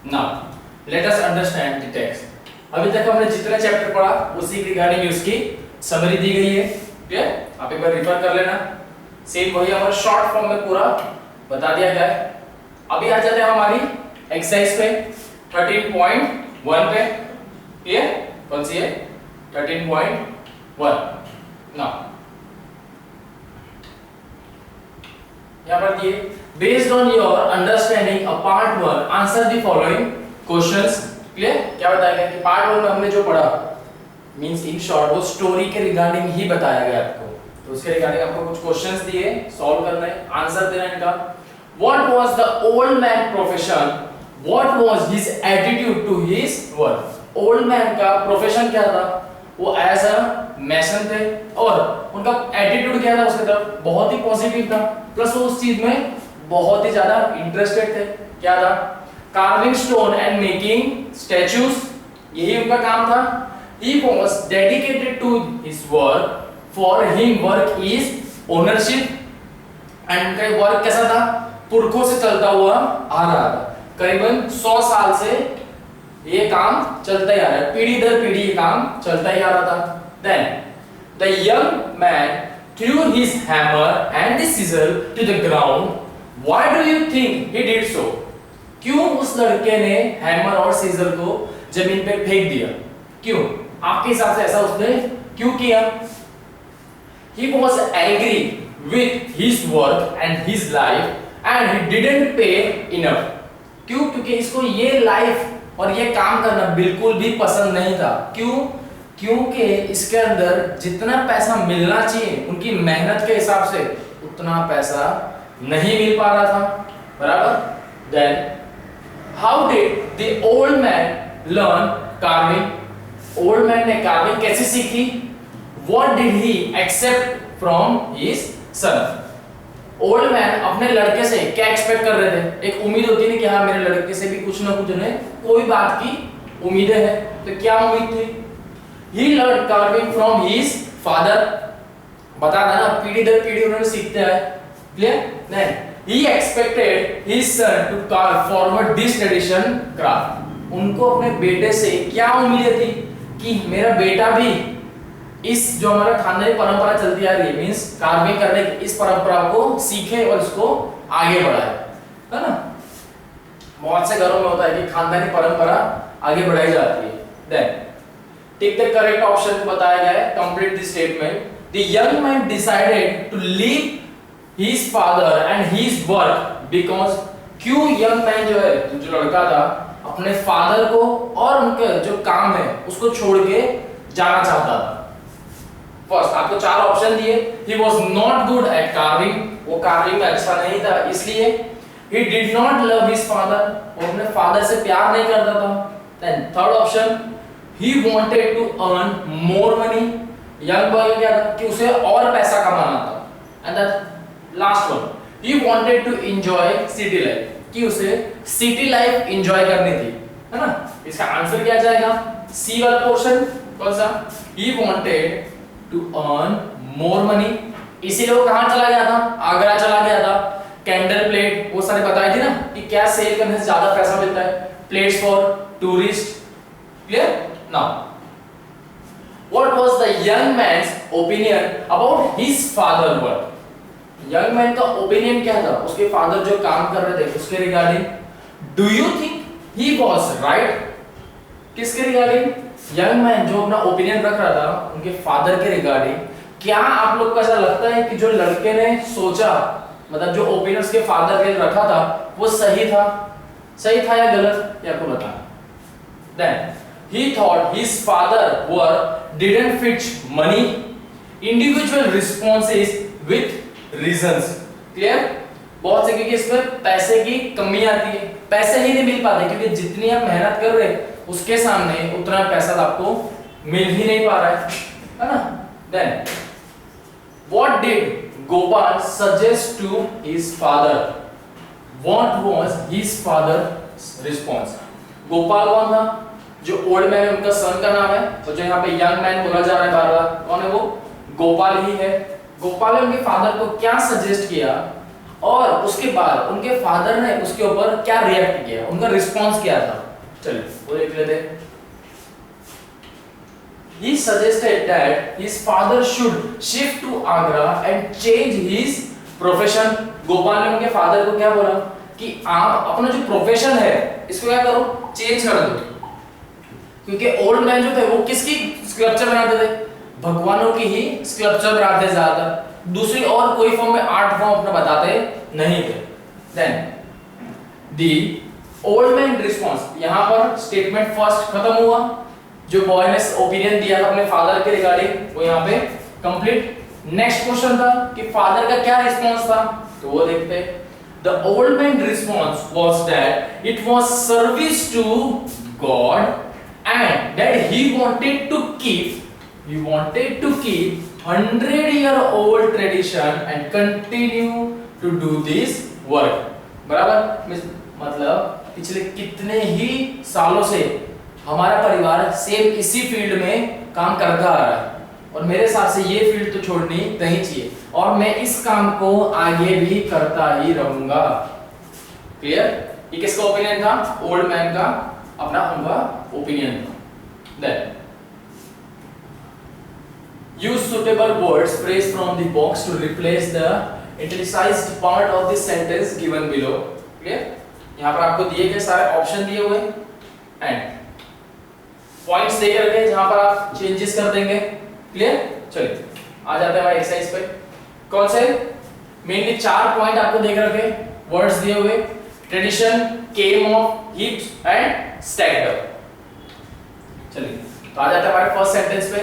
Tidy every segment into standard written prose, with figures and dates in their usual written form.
Now let us understand the text. अभी तक हमने जितना चैप्टर पढ़ा उसी रिगार्डिंग उसकी समरी दी गई है। क्लियर? आप एक बार रिफर कर लेना। सेम वही हमारा शॉर्ट फॉर्म में पूरा बता दिया गया है। अभी आ जाते हैं हमारी एक्सरसाइज पे 13.1 पे। क्लियर? कौन सी है? 13.1। नाउ यहाँ पर दिए based on your understanding a part 1 answer the following questions. Clear? क्या बताया गया कि पार्ट 1 में हमने जो पढ़ा मींस इन शॉर्ट वो स्टोरी के रिगार्डिंग ही बताया गया आपको। तो उसके रिगार्डिंग आपको कुछ क्वेश्चंस दिए, सॉल्व करना है, आंसर देना है इनका। What was the old man profession? What was his attitude to his work? Old man का प्रोफेशन क्या था? वो एज अ मैसन थे और उनका एटीट्यूड क्या था उसके तरफ? बहुत ही पॉजिटिव था, प्लस वो उस चीज में बहुत ही ज्यादा इंटरेस्टेड थे। क्या था? Carving stone and making statues, यही उनका काम था। He was dedicated to his work. For him, work is ownership. And उनका वर्क कैसा था? पुरखों से चलता हुआ आ रहा था। करीबन 100 साल से ये काम चलता ही आ रहा है, पीढ़ी दर पीढ़ी ये काम चलता ही आ रहा था। Then the young man threw his hammer and the chisel to the ground. Why do you think he did so? क्यों उस लड़के ने हैमर और सीजर को जमीन पे फेंक दिया? क्यों? आपके हिसाब से ऐसा उसने क्यों किया? He was angry with his work and his life and he didn't pay enough. क्यों? क्योंकि इसको ये लाइफ और ये काम करना बिल्कुल भी पसंद नहीं था। क्यों? क्योंकि इसके अंदर जितना पैसा मिलना चाहिए उनकी मेहनत के हिसाब से उतना पैसा नहीं मिल पा रहा था। बराबर? Then how did the old man learn carving? Old man ने कार्विंग कैसे सीखी? What did he accept from his son? Old man अपने लड़के से क्या एक्सपेक्ट कर रहे थे? एक उम्मीद होती है कि हाँ मेरे लड़के से भी कुछ ना कुछ उन्हें कोई बात की उम्मीदें हैं। तो क्या उम्मीद थी? He learned carving from his father. बता देना पीढ़ी दर पीढ़ी उन्होंने सीखते आए। Clear? Then he expected his son to carve forward this tradition craft. उनको अपने बेटे से क्या उम्मीदें थी कि मेरा बेटा भी इस जो हमारा खानदानी परंपरा चलती आ रही है मींस कार्विंग करने की इस परंपरा को सीखे और इसको आगे बढ़ाए, है ना? बहुत से घरों में होता है कि खानदानी परंपरा आगे बढ़ाई जाती है। Then tick the correct option बताया गया है, complete the statement. The young man decided to leave his father and his work because क्यों यंग मैन जो है जो लड़का था अपने फादर को और उनके जो काम है उसको छोड़ के जाना चाहता था। फर्स्ट आपको 4 ऑप्शन दिए। He was not good at carving, वो कार्विंग में अच्छा नहीं था इसलिए। He did not love his father, वो अपने फादर से प्यार नहीं करता था। Then third option he wanted to earn more money, young boy क्या था कि उसे और पैसा कमाना था। And the last one he wanted to enjoy city life, कि उसे सिटी लाइफ एंजॉय करनी थी, है ना? इसका आंसर क्या जाएगा? सी वाला पोर्शन कौन सा? He wanted to earn more money, इसीलिए वो कहां चला गया था? आगरा चला गया था। कैंडल प्लेट वो सारे बताए थे ना कि क्या सेल करने से ज्यादा पैसा मिलता है, plates for tourist. Clear? Now what was the young man's opinion about his father work? Young man का ओपिनियन क्या था उसके फादर जो काम कर रहे थे उसके regarding? Do you think he was right? किसके रिगार्डिंग? यंग मैन जो अपना ओपिनियन रख रहा था उनके फादर के रिगार्डिंग। क्या आप लोग को ऐसा लगता है कि जो लड़के ने सोचा मतलब जो ओपिनियन उसके फादर के रखा था वो सही था? सही था या गलत? ये आपको बताना। Then he thought his father work didn't fit money, individual responses with reasons. Clear? बहुत से क्योंकि इसमें पैसे की कमी आती है, पैसे ही नहीं मिल पाते क्योंकि जितनी आप मेहनत कर रहे हैं उसके सामने उतना पैसा आपको मिल ही नहीं पा रहा है ना? Then what did Gopal suggest to his father? What was his father's response? Gopal कौन था? जो ओल्ड मैन है उनका सन का नाम है और जो यहाँ पे यंग मैन बोला जा रहा है बार-बार कौन है वो? गोपाल ही है। गोपाल ने उनके फादर को क्या सजेस्ट किया और उसके बाद उनके फादर ने उसके ऊपर क्या रिएक्ट किया, उनका रिस्पॉन्स क्या था। चलिए वो देख लेते हैं। He suggested that his father should shift to Agra and change his profession. Gopal ने उनके फादर को क्या बोला कि आप अपना जो प्रोफेशन है इसको क्या करो, चेंज कर दो, क्योंकि ओल्ड मैन जो थे वो किसकी स्कल्पचर बनाते थे, भगवानों की ही स्कल्पचर बनाते थे ज्यादातर, दूसरी और कोई फॉर्म में आर्ट फॉर्म अपना बताते नहीं थे। Then the old man response, यहां पर स्टेटमेंट फर्स्ट खत्म हुआ, जो बॉय ने ओपिनियन दिया था अपने फादर के रिगार्डिंग वो यहाँ पे कंप्लीट। नेक्स्ट क्वेश्चन था कि फादर का क्या रिस्पॉन्स था, तो वो देखते हैं। The old man response was that it was service to God and that he wanted to keep 100-year-old tradition and continue to do this work। बराबर, मतलब पिछले कितने ही सालों से हमारा परिवार सेम इसी फील्ड में काम करता आ रहा है और मेरे हिसाब से ये फील्ड तो छोड़नी नहीं चाहिए और मैं इस काम को आगे भी करता ही रहूंगा। क्लियर? ये किसका ओपिनियन था? ओल्ड मैन का, अपना उनका ओपिनियन था। Then use suitable words phrase from the box to replace the italicized part of the sentence given below। Clear? यहाँ पर आपको दिए गए सारे ऑप्शन दिए हुए एंड पॉइंट्स दे करके जहां पर आप चेंजेस कर देंगे। क्लियर? चलिए आ जाते हैं हमारे एक्सरसाइज पे। कौन से? मेनली 4 पॉइंट आपको दे करके वर्ड्स दिए हुए, tradition, came of, हिप्स and stacked up. चलिए तो आ जाते हैं हमारे फर्स्ट सेंटेंस पे।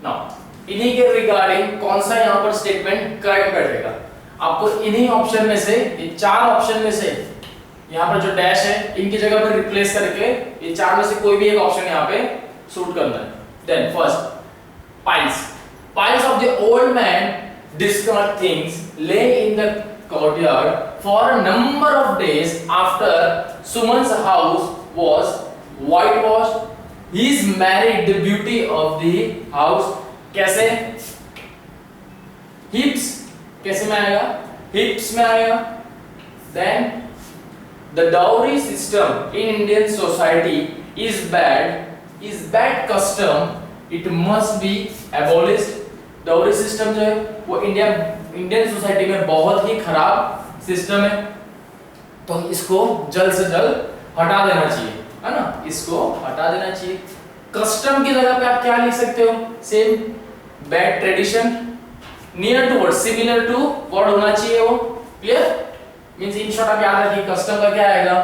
नाउ इन्हीं के रिगार्डिंग कौन सा यहां पर स्टेटमेंट करेक्ट बैठेगा, आपको इन्हीं ऑप्शन में से, ये 4 ऑप्शन में से यहाँ पर जो डैश है इनकी जगह पर रिप्लेस करके ये 4 में से कोई भी एक ऑप्शन यहाँ पे सूट करना है। Then first, piles of the old man discarded things lay in the courtyard for a number of days after Suman's house was whitewashed. He is married the beauty of the house। कैसे? hips कैसे में आएगा? hips में आएगा। then the dowry system in Indian society is bad custom, it must be abolished। dowry system जो है वो Indian society में बहुत ही खराब सिस्टम है, तो इसको जल्द से जल्द हटा देना चाहिए, है ना, इसको हटा देना चाहिए। कस्टम की जगह पे आप क्या लिख सकते हो? Same, bad tradition, near to word, similar to word होना चाहिए वो। क्लियर? मींस इन शॉर्ट आप याद रखिए, कस्टम का क्या आएगा?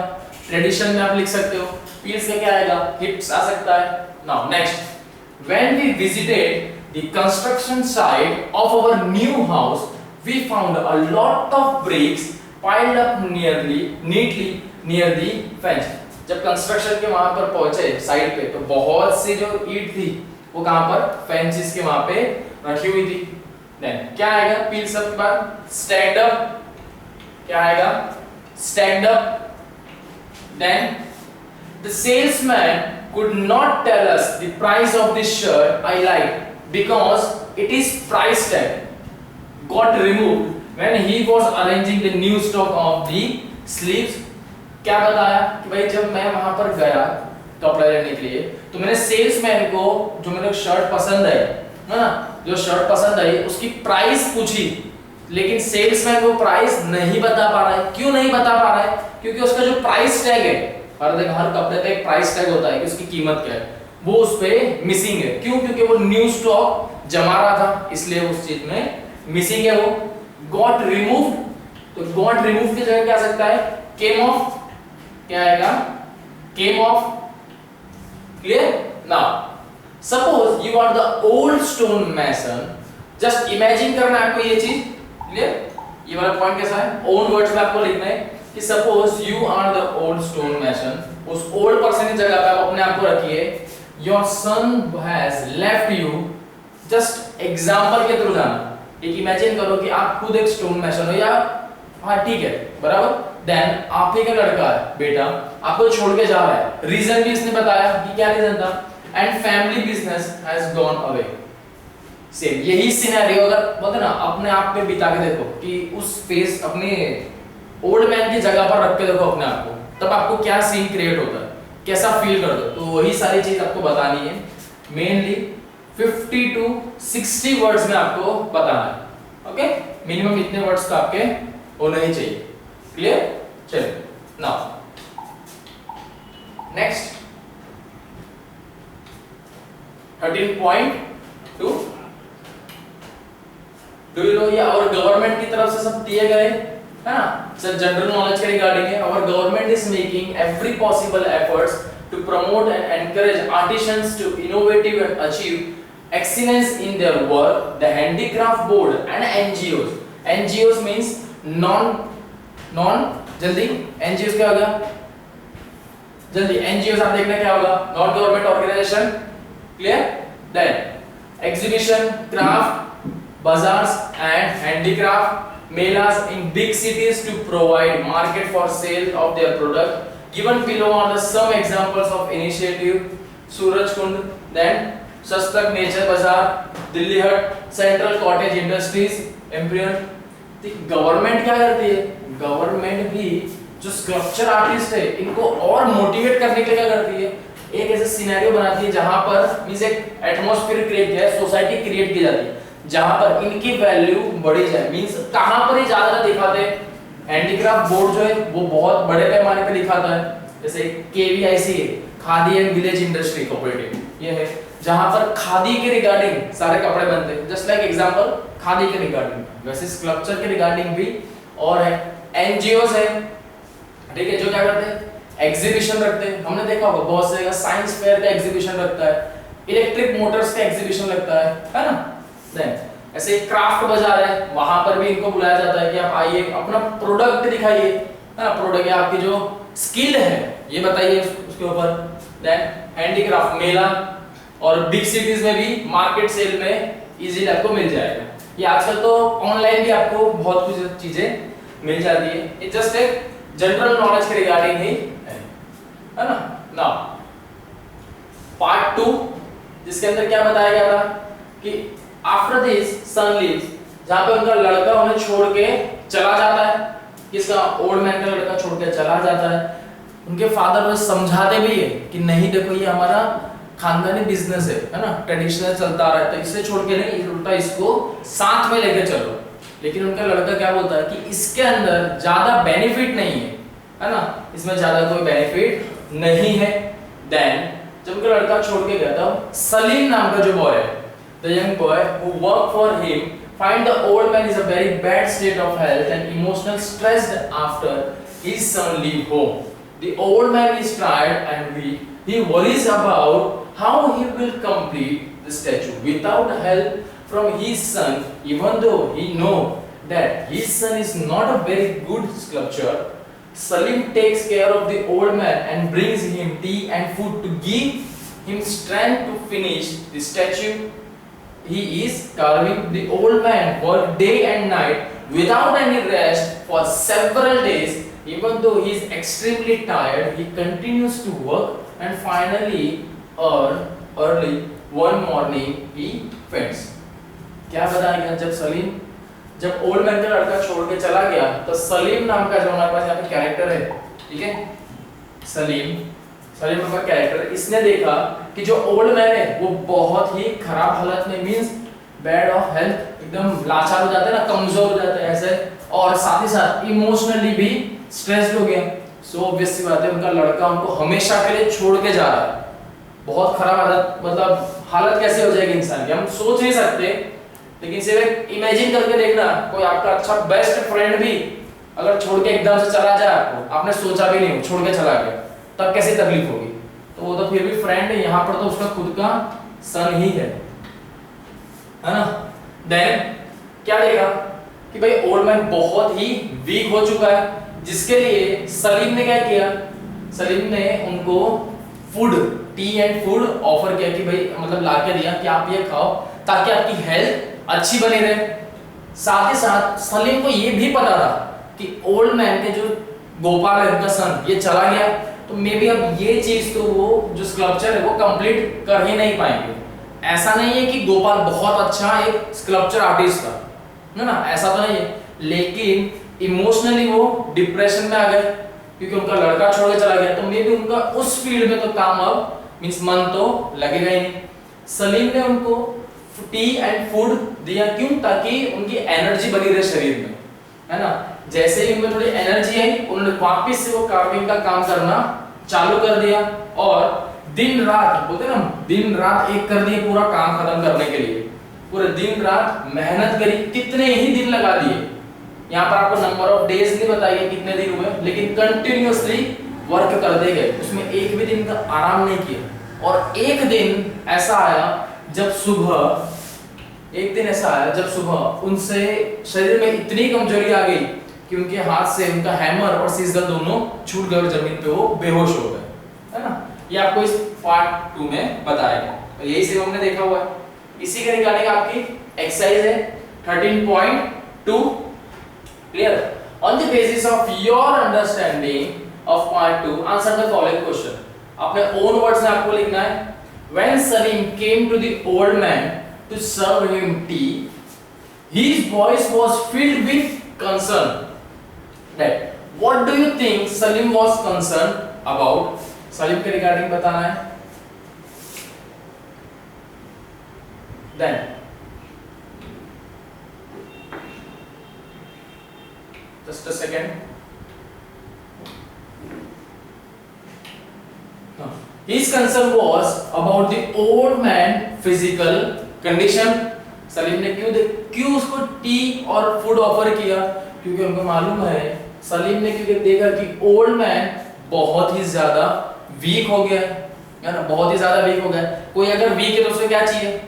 ट्रेडिशन में आप लिख सकते हो, पील्स का क्या आएगा? हिप्स आ सकता है। Now next, when we visited the construction site of our new house we found a lot of bricks piled up neatly near the fence। जब कंस्ट्रक्शन के वहां पर पहुंचे साइट पे तो बहुत सी जो ईंट थी वो कहां पर? फेंसेस के वहां पे रखी हुई थी। देन क्या आएगा? पील्स अप के बाद स्टैक्ड अप, क्या आएगा? Stacked up. Then the salesman could not tell us the price of this shirt I like because it is price tag got removed when he was arranging the new stock of the sleeves। क्या बताया कि भाई जब मैं वहां पर गया कपड़ा लेने के लिए तो मैंने सेल्समैन को जो मेरे शर्ट पसंद है ना, जो शर्ट पसंद आई उसकी प्राइस पूछी, लेकिन सेल्समैन को प्राइस नहीं बता पा रहा है। क्यों नहीं बता पा रहा है? क्योंकि उसका जो प्राइस टैग है, हर कपड़े का एक प्राइस टैग होता है कि उसकी कीमत क्या है, वो उस पे मिसिंग है। क्यों? क्योंकि वो न्यू स्टॉक जमा रहा था, इसलिए उस चीज में मिसिंग है वो। गॉट रिमूव्ड, तो गॉट रिमूव की जगह क्या आ सकता है? केम ऑफ, क्या आएगा? Came off. Clear? Now suppose you are the old stone mason, just imagine करना है आपको ये चीज। क्लियर? ये वाला पॉइंट कैसा है? ओन वर्ड्स में आपको लिखना है कि suppose you are the old stone mason, उस ओल्ड पर्सन की जगह पे आप अपने आप को रखिए। Your son has left you, just example के थ्रू जाना, एक इमेजिन करो कि आप खुद एक स्टोन मैसन हो, या हाँ ठीक है बराबर, देन आप ही का लड़का है बेटा आपको छोड़ के जा रहा है, रीजन भी इसने बताया कि क्या रीजन था, and family business has gone away. Same यही सिनेरियो अगर बोलते ना अपने आप पे बिता के देखो कि उस फेस अपने ओल्ड मैन की जगह पर रख के देखो अपने आप को, तब आपको क्या सीन क्रिएट होता है, कैसा फील करते हो। तो वही सारी चीज आपको बतानी है। मेनली 50 to 60 वर्ड्स में आपको बताना है। ओके, मिनिमम इतने वर्ड्स तो आपके होने ही चाहिए। क्लियर? चलिए now next 13.2 do you know, ये और गवर्नमेंट की तरफ से सब दिए गए है ना, सर जनरल नॉलेज के रिगार्डिंग है। और government is making every possible efforts to promote and encourage artisans to innovative and achieve excellence in their work. The handicraft board and NGOs, NGOs means non जल्दी NGOs क्या होगा, जल्दी NGOs आप देखना क्या होगा, non government organisation. Clear? Then exhibition, craft, bazaars and handicraft melas in big cities to provide market for sale of their product. Given below are the some examples of initiative: Suraj Kund, then Sastak Nature Bazaar, Delhi Hut, Central Cottage Industries, Empyrean। Government क्या करती है, government भी जो sculpture artist है इनको और motivate करने के लिए क्या करती है, एक ऐसा सिनेरियो बनाती है जहां पर मींस एक एटमॉस्फेयर क्रिएट किया है, सोसाइटी क्रिएट की जाती है जहां पर इनकी वैल्यू बढ़ी जाए। मींस कहां पर ही ज्यादा दिखाते हैं, हैंडीक्राफ्ट बोर्ड जो है वो बहुत बड़े पैमाने पे दिखाता है, जैसे KVIC khadi and village industry cooperative, ये है जहां पर खादी के रिगार्डिंग सारे कपड़े बनते हैं। जस्ट लाइक एग्जांपल खादी के रिगार्डिंग, वैसे स्कल्पचर के रिगार्डिंग भी और है। एनजीओस है, ठीक है, जो क्या करते हैं एग्जीबिशन रखते हैं। हमने देखा होगा बहुत से जगह साइंस फेयर का एग्जीबिशन लगता है, इलेक्ट्रिक मोटर्स का एग्जीबिशन लगता है ना। देन ऐसे क्राफ्ट बाजार है, वहां पर भी इनको बुलाया जाता है कि आप आइए अपना प्रोडक्ट दिखाइए, है ना, प्रोडक्ट या आपकी जो स्किल है ये बताइए उसके ऊपर। देन हैंडीक्राफ्ट मेला, और बिग सिटीज में भी मार्केट सेल में इजीली आपको मिल जाएगा। ये आजकल तो ऑनलाइन भी आपको बहुत कुछ चीजें मिल जाती है। ये जस्ट एक जनरल नॉलेज के रिगार्डिंग ही है ना। नाउ पार्ट 2 जिसके अंदर क्या बताया गया था कि आफ्टर दिस सन लीव्स, जहां पे उनका लड़का उन्हें छोड़ के चला जाता है, किसका, ओल्ड मैन का लड़का छोड़ के चला जाता है। उनके फादर उन्हें समझाते भी है कि नहीं देखो ये हमारा खानदानी बिजनेस है ना, ट्रेडिशनल चलता आ रहा है, तो इसे छोड़ के नहीं, उल्टा इसको साथ में लेके चलो। लेकिन उनका लड़का क्या बोलता है कि इसके अंदर ज्यादा बेनिफिट नहीं है ना, इसमें ज्यादा कोई बेनिफिट नहीं है। देन जब उनका लड़का छोड़ के गया था, सलीम नाम का जो बॉय है, the young boy who worked for him find the old man is a very bad state of health and emotional stressed after his son leave home. The old man is tired and weak. He worries about how he will complete the statue without help from his son, even though he knows that his son is not a very good sculptor. Salim takes care of the old man and brings him tea and food to give him strength to finish the statue. He is carving. The old man worked day and night without any rest for several days. Even though he is extremely tired, he continues to work and finally early one morning he faints. क्या बताया गया, जब old man का लड़का छोड़ के चला गया तो सलीम नाम का जो हमारे पास यहाँ पे कैरेक्टर है, ठीक है, सलीम नाम का कैरेक्टर, इसने देखा कि जो ओल्ड मैन है वो बहुत ही खराब हालत में, मींस बैड ऑफ हेल्थ, एकदम लाचार हो जाते हैं ना, कमजोर हो जाते हैं ऐसे, और साथ ही साथ इमोशनली भी स्ट्रेस्ड हो गया। सो ऑब्वियस सी बात है उनका लड़का उनको हमेशा के लिए छोड़ के जा रहा है। बहुत खराब हालत, मतलब हालत कैसे हो जाएगी इंसान की हम सोच नहीं सकते। लेकिन सिर्फ इमेजिन करके देखना, कोई आपका अच्छा बेस्ट फ्रेंड भी अगर छोड़ के एकदम से चला जाए, आपने सोचा भी नहीं छोड़ के चला गया, तब कैसी तकलीफ होगी। तो वो तो फिर भी फ्रेंड है, यहाँ पर तो उसका खुद का सन ही है ना। देन क्या देखा कि भाई ओल्ड मैन बहुत ही वीक हो चुका है, जिसके लिए सलीम ने क्या किया, सलीम ने उनको food, T and food offer किया कि भाई मतलब ला के दिया कि आप ये खाओ ताकि आपकी हेल्थ अच्छी बनी रहे। साथ ही साथ सलीम को ये भी पता था कि ओल्ड मैन के जो गोपाल है उनका सन ये चला गया, तो मे बी अब ये चीज तो वो जो स्कल्पचर है वो कंप्लीट कर ही नहीं पाएंगे। ऐसा नहीं है कि गोपाल बहुत अच्छा एक स्कल्पचर आर्टिस्ट था, है ना, ऐसा तो नहीं है, लेकिन इमोशनली वो डिप्रेशन में आ गए क्योंकि उनका लड़का छोड़ के चला गया, तो मे बी उनका उस फील्ड में तो काम अब मींस मन तो लगेगा ही नहीं। सलीम ने उनको टी एंड फूड दिया, क्यों? ताकि उनकी एनर्जी बनी रहे शरीर में, है ना। जैसे ही उनमें थोड़ी एनर्जी आई, उन्होंने वापस से वो कार्विंग का काम करना चालू कर दिया और दिन रात, बोलते ना दिन रात एक कर दिए पूरा काम खत्म करने के लिए, पूरे दिन रात मेहनत करी, कितने ही दिन लगा दिए। यहाँ पर आपको नंबर ऑफ डेज नहीं बताइए कितने दिन हुए, लेकिन कंटिन्यूअसली वर्क करते गए, उसमें एक भी दिन का आराम नहीं किया। और एक दिन ऐसा आया जब सुबह उनसे शरीर में इतनी कमजोरी आ गई कि उनके हाथ से उनका हैमर और सीजर दोनों छूट गए, जमीन पे वो बेहोश हो गए, है ना। ये आपको इस पार्ट 2 में बताएगा, और यही से हमने देखा हुआ है। इसी के रिगार्डिंग आपकी एक्सरसाइज है 13.2 clear. On the basis of your understanding of part 2 answer the following question. अपने ओन वर्ड्स में आपको लिखना है, when Salim came to the old man to serve him tea, his voice was filled with concern. That what do you think Salim was concerned about? Salim के regarding बताना है। Then just a second. His concern was about the old man physical condition. Salim ने क्यों उसको T और food offer किया? क्योंकि उनको मालूम है, सलीम ने क्योंकि देखा कि ओल्ड मैन बहुत ही ज्यादा वीक हो गया है ना, बहुत ही ज्यादा वीक हो गया। कोई अगर वीक है तो उसे क्या चाहिए?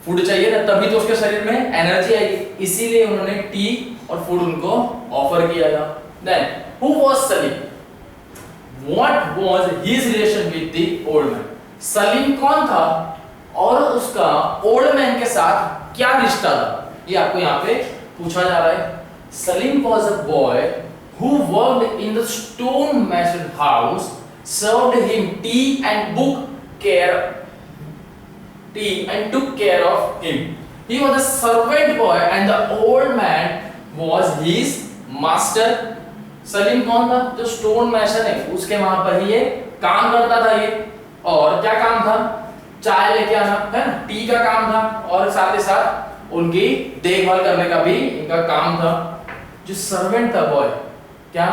फूड चाहिए ना, तभी तो उसके शरीर में एनर्जी आएगी, इसीलिए उन्होंने टी और फूड उनको ऑफर किया था। Then who was Salim? What was his relation with the old man? Salim कौन था और उसका ओल्ड मैन के साथ क्या रिश्ता था, ये आपको यहाँ पे पूछा जा रहा है। Salim was a boy who worked in the stone mason house, served him tea and took care of him. He was a servant boy and the old man was his master. Salim कौन था? जो स्टोन मैसन है उसके वहां पर ही ये काम करता था ये, और क्या काम था? चाय लेके आना, है ना, टी का काम था, और साथ ही साथ उनकी देखभाल करने का भी इनका काम था। जो सर्वेंट था बॉय, क्या?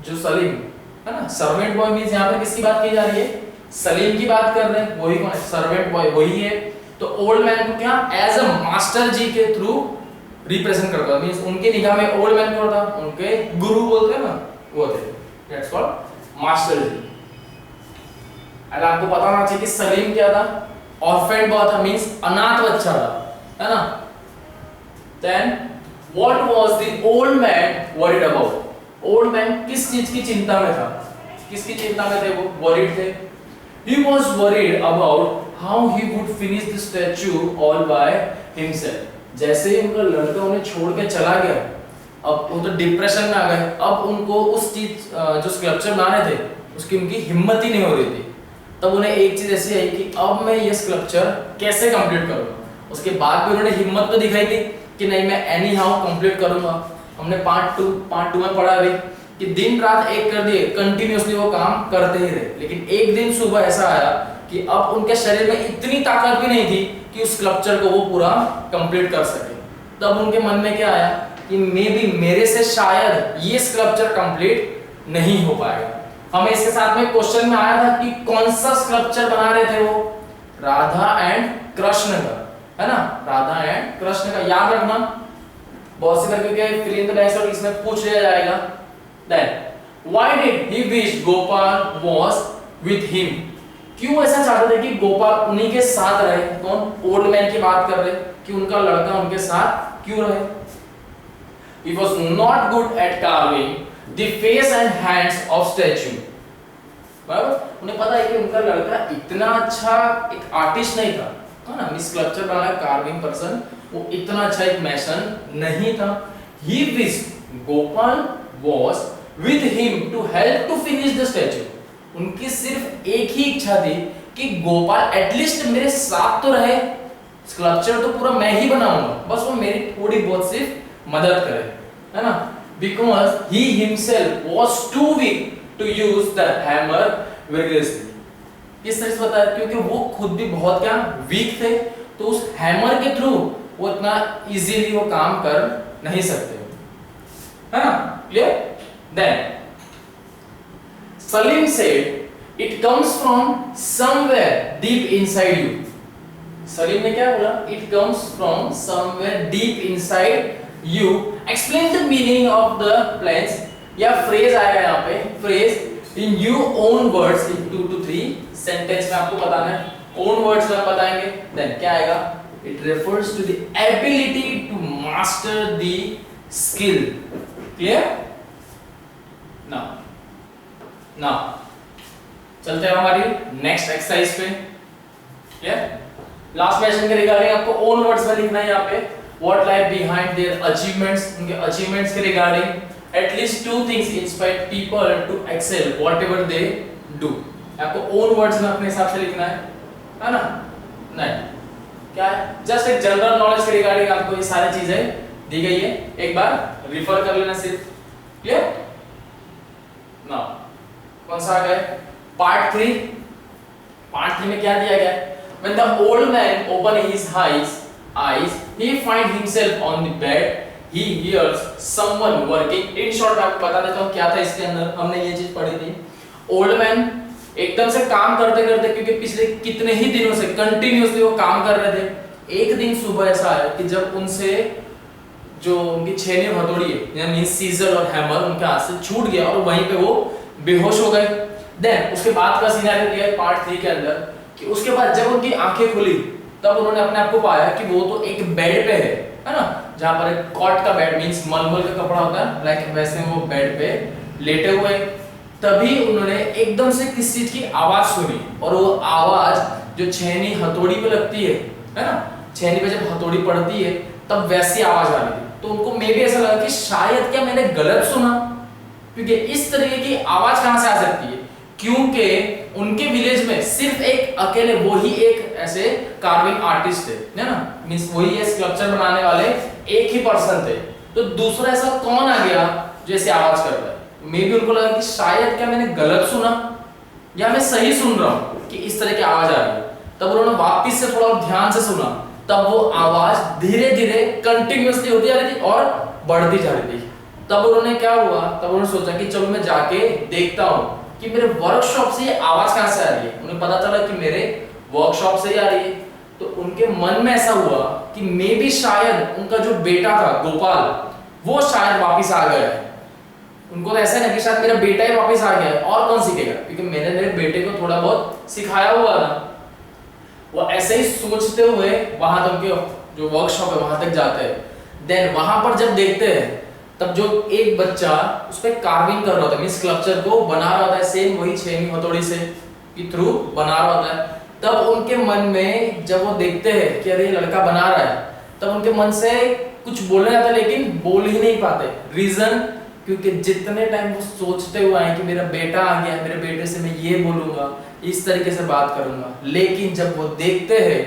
जो सलीम, है ना, सर्वेंट बॉय मींस यहाँ पे किसकी बात की जा रही है? सलीम की बात कर रहे हैं, वही कौन है? सर्वेंट बॉय वही है। तो ओल्ड मैन को क्या एज अ मास्टर जी के थ्रू रिप्रेजेंट करता था, मींस उनके निगाह में ओल्ड मैन कौन था? उनके गुरु बोलते हैं ना, वो थे, दैट्स कॉल्ड मास्टर जी। अगर आपको पता होना चाहिए कि सलीम क्या था? ऑर्फेन बॉय था, मींस अनाथ बच्चा था, है ना। Then what was the old man worried about? Old man किस चीज की चिंता में था? किसकी चिंता में थे वो? वरीड थे। He was worried about how he would finish the statue all by himself. जैसे ही उनका लड़का उन्हें छोड़ के चला गया, अब वो तो डिप्रेशन में आ गए, अब उनको उस चीज जो स्कल्पचर बनाने थे उसकी उनकी हिम्मत ही नहीं हो रही थी। तब उन्हें एक चीज ऐसी आई कि अब मैं ये स्कल्पचर कैसे कंप्लीट करूंगा। उसके बाद भी उन्होंने हिम्मत तो दिखाई थी कि नहीं मैं एनी हाउ कंप्लीट करूंगा। हमने पार्ट टू में पढ़ा अभी कि दिन रात एक कर दिए, कंटिन्यूअसली वो काम करते ही रहे, लेकिन एक दिन सुबह ऐसा आया कि अब उनके शरीर में इतनी ताकत भी नहीं थी कि उस स्कल्पचर को वो पूरा कंप्लीट कर सके। तब उनके मन में क्या आया कि मे बी मेरे से शायद ये स्कल्पचर कंप्लीट नहीं हो पाएगा। हमें इसके साथ में क्वेश्चन में आया था कि कौन सा स्कल्पचर बना रहे थे वो? राधा एंड कृष्ण का, है ना, राधा एंड कृष्ण का। याद रखना, बहुत से करके फिल इन द ब्लैंक्स और इसमें पूछ लिया जाएगा। Then why did he wish Gopal was with him? क्यों ऐसा चाहते थे कि गोपाल उन्हीं के साथ रहे? कौन? ओल्ड मैन की बात कर रहे कि उनका लड़का उनके साथ क्यों रहे? He was not good at carving the face and hands of statue. बराबर? उन्हें पता है कि उनका लड़का इतना अच्छा एक आर्टिस्ट नहीं था, है ना, स्कल्पचर बनाना, कार्विंग पर्सन, वो इतना अच्छा एक मैसन नहीं था। He wished Gopal was with him to help to finish the statue. उनकी सिर्फ एक ही इच्छा थी कि गोपाल एटलीस्ट मेरे साथ तो रहे, स्कल्पचर तो पूरा मैं ही बनाऊंगा, बस वो मेरी थोड़ी बहुत सिर्फ मदद करे, है ना। Because he himself was too weak to use the hammer vigorously. किस तरह से बताया, क्योंकि वो खुद भी बहुत क्या वीक थे, तो उस हैमर के थ्रू वो इतना इजीली वो काम कर नहीं सकते, है ना। Clear. Then Salim said it comes from somewhere deep inside you. Salim ने क्या बोला, it comes from somewhere deep inside you. Explain the meaning of the plains, या फ्रेज आएगा यहाँ पे, phrase in you own words in 2 to 3 sentence में आपको बताना है, ओन वर्ड्स में बताएंगे। देन क्या आएगा, it refers to the ability to master the skill. Clear. Now चलते हैं हमारी नेक्स्ट एक्सरसाइज पे। क्लियर। लास्ट क्वेश्चन के रिगार्डिंग आपको ओन वर्ड्स में लिखना है यहाँ पे, what lie behind their achievements, उनके अचीवमेंट्स के regarding at least 2 things inspire people to excel whatever they do. आपको ओन वर्ड्स में अपने हिसाब से लिखना है ना। नहीं, क्या है, जस्ट एक जनरल नॉलेज के रिगार्डिंग आपको ये सारी चीजें दी गई है, एक बार रिफर कर लेना सिर्फ। क्लियर। नाउ कौन सा आ गया, पार्ट 3। पार्ट 3 में क्या दिया गया, when the old man opened his eyes he find himself on the bed, he hears someone working। in short मैं आपको बता देता हूँ क्या था इसके अंदर, हमने ये चीज पढ़ी थी। ओल्ड मैन एकदम से काम करते करते, क्योंकि पिछले कितने ही दिनों से कंटिन्यूअसली वो काम कर रहे थे, एक दिन सुबह ऐसा आया कि जब उनसे जो उनकी छेनी और हथौड़ी है, यानी सीजर और हैमर उनके हाथ से छूट गया और वहीं पे वो बेहोश हो गए। देन उसके बाद का सिनेरियो दिया है पार्ट 3 के अंदर, कि उसके बाद जब उनकी आंखें खुली तब उन्होंने अपने आप को पाया कि वो तो एक बेड पे है ना, जहां पर एक कॉट का बेड मींस मलमल का कपड़ा होता है, लाइक वैसे वो बेड पे लेटे हुए। तभी उन्होंने एकदम से किसी चीज की आवाज सुनी, और वो आवाज जो छेनी हथौड़ी पे लगती है ना, छेनी पे जब हथौड़ी पड़ती है तब वैसी आवाज आ रही थी। तो उनको मे भी ऐसा लगा कि शायद क्या मैंने गलत सुना, क्योंकि इस तरीके की आवाज कहां से आ सकती है, क्योंकि उनके विलेज में सिर्फ एक अकेले वो ही एक ऐसे कार्विंग आर्टिस्ट थे, है ना, मींस वही ये स्कल्पचर बनाने वाले एक ही पर्सन थे। तो दूसरा ऐसा कौन आ गया जो ऐसी आवाज कर रहा है, मे भी उनको लगा कि शायद क्या मैंने गलत सुना या मैं सही सुन रहा हूं कि इस तरह की आवाज आ रही है। तब उन्होंने वापस से थोड़ा ध्यान से सुना, तब वो आवाज धीरे धीरे कंटिन्यूअसली होती जा रही थी और बढ़ती जा रही थी। तब उन्होंने क्या हुआ, तब उन्होंने सोचा कि चलो मैं जाके देखता हूँ कि मेरे वर्कशॉप से ये आवाज कहां से आ रही है। उन्हें पता चला कि मेरे वर्कशॉप से ही आ रही है। तो उनके मन में ऐसा हुआ कि मे बी शायद उनका जो बेटा था गोपाल, वो शायद वापस आ गया है। उनको तो ऐसा है ना कि शायद मेरा बेटा ही वापस आ गया है, और कौन सीखेगा, क्योंकि मैंने मेरे बेटे को थोड़ा बहुत सिखाया हुआ था। वो ऐसे ही सोचते हुए वहां तक उनके जो वर्कशॉप है वहां तक जाते हैं। देन वहां पर जब देखते हैं तब जो एक बच्चा उस पे कार्विंग कर रहा होता है, मींस स्कल्पचर को बना रहा होता है, सेम वही छेनी हथौड़ी से के थ्रू बना रहा होता है। तब उनके मन में जब वो देखते हैं कि अरे लड़का बना रहा है, तब उनके मन से कुछ बोलना चाहता लेकिन बोल ही नहीं पाते। रीजन, क्योंकि जितने टाइम वो सोचते हुए आए कि मेरा बेटा आ गया, मेरे बेटे से मैं ये बोलूंगा, इस तरीके से बात करूंगा, लेकिन जब वो देखते हैं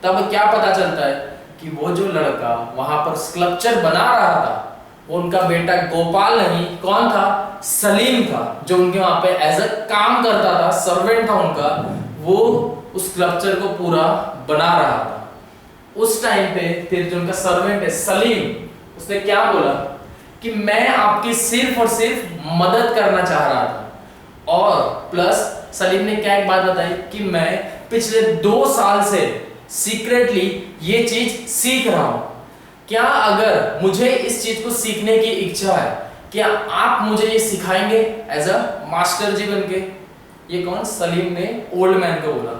तब क्या पता चलता है कि वो जो लड़का वहां पर स्कल्पचर बना रहा था उनका बेटा गोपाल नहीं, कौन था, सलीम था, जो उनके वहां पे एज अ काम करता था, सर्वेंट था उनका। वो उस स्कल्पचर को पूरा बना रहा था। उस टाइम पे फिर जो उनका सर्वेंट है सलीम, उसने क्या बोला कि मैं आपकी सिर्फ और सिर्फ मदद करना चाह रहा था। और प्लस सलीम ने क्या एक बात बताई कि मैं पिछले 2 साल से सीक्रेटली ये चीज सीख रहा हूं। क्या अगर मुझे इस चीज को सीखने की इच्छा है, क्या आप मुझे ये सिखाएंगे एज अ मास्टर जी बनके। ये कौन, सलीम ने ओल्ड मैन को बोला।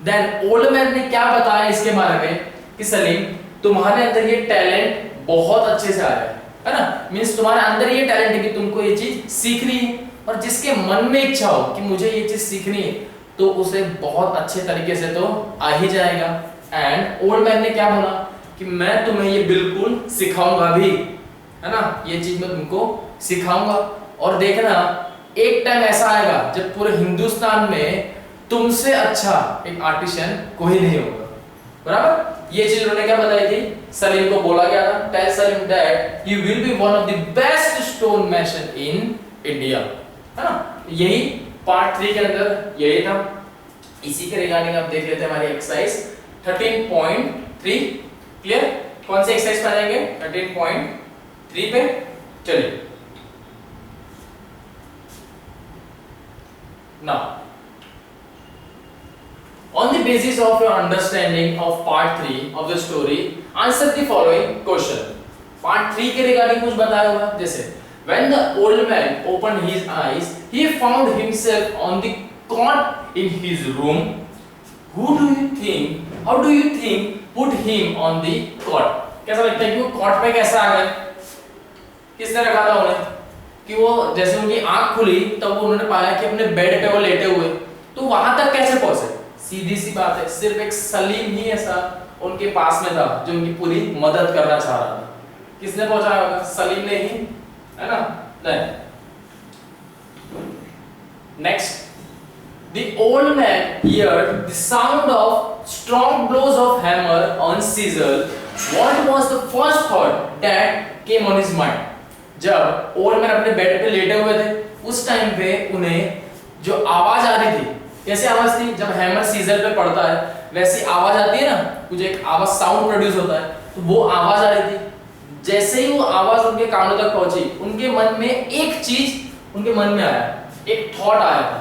देन ओल्ड मैन ने क्या बताया इसके बारे में कि सलीम तुम्हारे अंदर ये टैलेंट बहुत अच्छे से आ रहा है ना, मींस तुम्हारे अंदर ये टैलेंट है कि तुमको ये चीज सीखनी है, और जिसके मन में इच्छा हो कि मुझे ये चीज सीखनी है तो उसे बहुत अच्छे तरीके से तो आ ही जाएगा। एंड ओल्ड मैन ने क्या बोला कि मैं तुम्हें ये बिल्कुल सिखाऊंगा भी, है ना, ये चीज मैं तुमको सिखाऊंगा। और देखना एक टाइम ऐसा आएगा जब पूरे हिंदुस्तान में तुमसे अच्छा एक आर्टिशियन कोई नहीं होगा, बराबर। ये चीज उन्होंने क्या बताई थी, सलीम को बोला गया था, tell Salim that you will be one of the best stone mason in India, है ना। यही पार्ट 3 के अंदर यही था। इसी के रिगार्डिंग आप देख लेते हैं हमारी एक्सरसाइज 13.3। क्लियर, कौन सी एक्सरसाइज पे आएंगे, 13.3 पे। चलिए now on the basis of your understanding of part 3 of the story answer the following question। part 3 के रिगार्डिंग कुछ बताया होगा, जैसे when the old man opened his eyes he found himself on the cot in his room। who do you think, how do you think put him on the cot। कैसा लगता है कि वो कॉट पे कैसे आ गए, किसने रखा था उन्हें, कि वो जैसे उनकी आंख खुली तब वो उन्होंने पाया कि अपने बेड पे वो लेटे हुए, तो वहां तक कैसे पहुंचे। सीधी सी बात है, सिर्फ एक सलीम ही ऐसा उनके पास में था जो उनकी पूरी मदद करना चाह रहा था। किसने पहुंचाया होगा, सलीम ने ही, है ना। Next, the old man heard the sound of strong blows of hammer on chisel। what was the first thought that came on his mind। जब ओल्ड मैन अपने बेड पे लेटे हुए थे उस टाइम पे उन्हें जो आवाज आ रही थी, कैसी आवाज थी, जब हैमर सीजर पे पड़ता है वैसी आवाज आती है ना, कुछ एक आवाज साउंड प्रोड्यूस होता है, तो वो आवाज आ रही थी। जैसे ही वो आवाज उनके कानों तक पहुंची, उनके मन में एक चीज उनके मन में आया, एक थॉट आया था,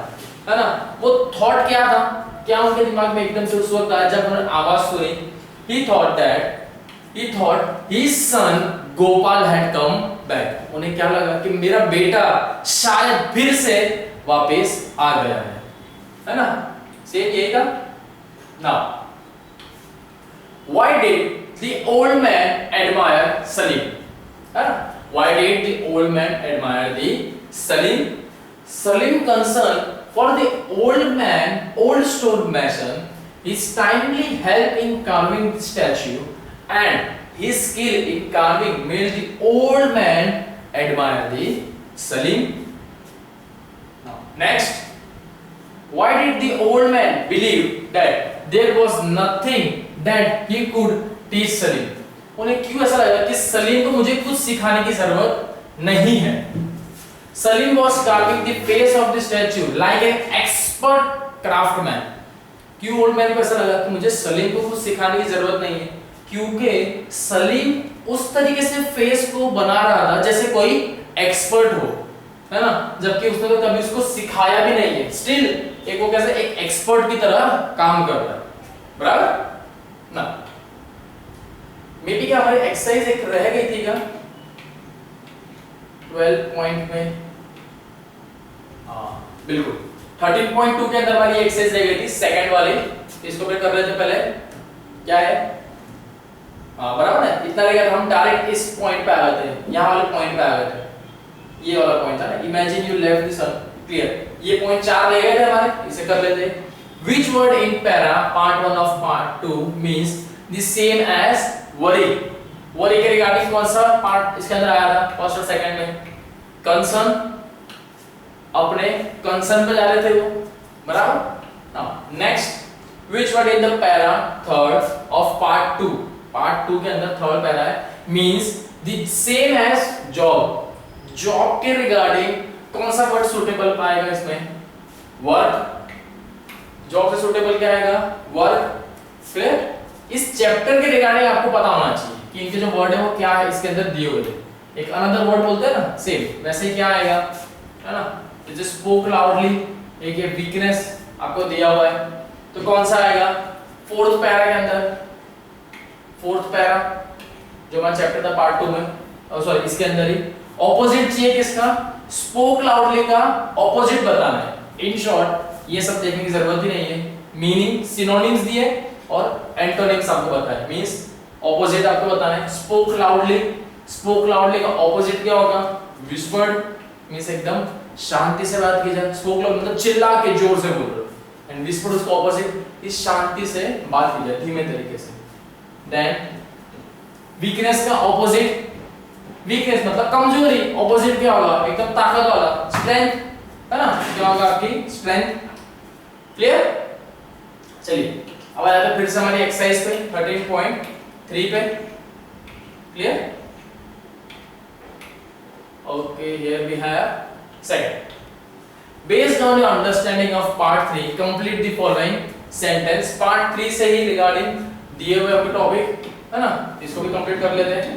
है ना। वो थॉट क्या था, क्या उनके दिमाग में एकदम से उस वक्त आया जब उन्होंने आवाज सुनी। he thought his son Gopal had come back। उन्हें क्या लगा कि मेरा बेटा शायद फिर से वापस आ गया है ना। सेम यही था। Now, why did the old man admire Salim? Why did the old man admire the Salim? Salim concerned for the old man, old stone mason, his timely help in carving the statue and his skill in carving made the old man admire the Salim। Now, next, why did the old man believe that there was nothing that he could teach Salim? उन्हें क्यों ऐसा लगा कि सलीम को मुझे कुछ सिखाने की जरूरत नहीं है। Salim was carving the face of the statue like an expert craftsman। क्यों ओल्ड मैन को ऐसा लगा कि मुझे सलीम को कुछ सिखाने की जरूरत नहीं है, क्योंकि सलीम उस तरीके से फेस को बना रहा था जैसे कोई एक्सपर्ट हो, है ना, जबकि उसने तो कभी उसको सिखाया भी नहीं है। स्टिल एक वो कैसे एक एक्सपर्ट की तरह काम कर रहा है, बराबर ना। मे बी क्या हमारी एक्सरसाइज एक रह गई थी क्या 12 पॉइंट में, हाँ बिल्कुल 13.2 के अंदर हमारी एक्सरसाइज रह गई थी, सेकंड वाली। इसको फिर कर रहे थे पहले, क्या है, हाँ बराबर है, इतना लगा था। हम डायरेक्ट इस पॉइंट पे आ गए थे, यहाँ वाले पॉइंट पे आ गए थे, ये वाला पॉइंट था ना, imagine you left the son. Clear, ये पॉइंट 4 रह गए थे हमारे, इसे कर लेते। Which word in para part 1 of part 2 means the same as worry. Worry के रिगार्डिंग कौन सा पार्ट इसके अंदर आया था, फर्स्ट और सेकंड में? कंसर्न, अपने कंसर्न पे जा रहे थे वो, बराबर। Now next, which word in the para third of part 2, part 2 के अंदर थर्ड पैरा है, means the same as job. Job के रिगार्डिंग कौन सा वर्ड सूटेबल पाएगा इसमें? वर्क। जॉब से सूटेबल क्या आएगा? वर्क। फिर इस चैप्टर के रिगार्डिंग आपको पता होना चाहिए कि इनके जो वर्ड है वो क्या है, इसके अंदर दिए हुए हैं। एक अनदर वर्ड बोलते हैं ना, सेम वैसे ही क्या आएगा, है ना। जैसे स्पोक लाउडली, एक ये वीकनेस आपको दिया हुआ है, तो कौन सा आएगा? फोर्थ पैरा के अंदर, फोर्थ पैरा जो हमारा चैप्टर था पार्ट 2 में, सॉरी इसके अंदर ही ऑपोजिट चाहिए किसका? स्पोक लाउडली का ऑपोजिट बताना है। इन शॉर्ट ये सब देखने की जरूरत ही नहीं है, मीनिंग सिनोनिम्स दिए और एंटोनिम्स आपको बताए, मींस ऑपोजिट आपको बताना है। स्पोक लाउडली, स्पोक लाउडली का ऑपोजिट क्या होगा? विस्पर्ड, मींस एकदम शांति से बात की जाए। स्पोक लाउडली मतलब चिल्ला के जोर से बोल रहे हो, एंड विस्पर्ड उसका ऑपोजिट इस शांति से बात की जाए, धीमे तरीके से। देन वीकनेस का ऑपोजिट, वीकनेस मतलब कमजोरी, ऑपोजिट क्या होगा? एकदम ताकत वाला, स्ट्रेंथ, है ना, क्या होगा आपकी? स्ट्रेंथ। क्लियर? चलिए अब आ जाते हैं फिर से हमारी एक्सरसाइज पे 13.3 पे। Clear? Okay, here we have second. Based on your understanding of part 3, complete the following sentence। part 3 से ही रिगार्डिंग दिए हुए आपके टॉपिक है ना, इसको भी कंप्लीट कर लेते हैं।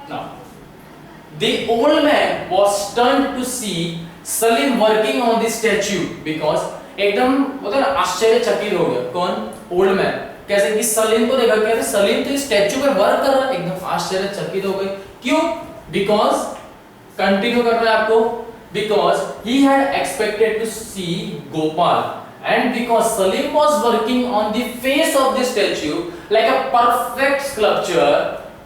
Now, the old man was stunned to see Salim working on the statue because एकदम होता है ना आश्चर्यचकित हो गया। कौन? Old man. कैसे कि सलीम को देखा, कहते सलीम तो इस स्टैचू पे वर्क कर रहा है, एकदम आश्चर्यचकित हो गए। क्यों? बिकॉज कंटिन्यू करना है आपको, because he had expected to see Gopal and because Salim was working on the face of the statue like a perfect sculpture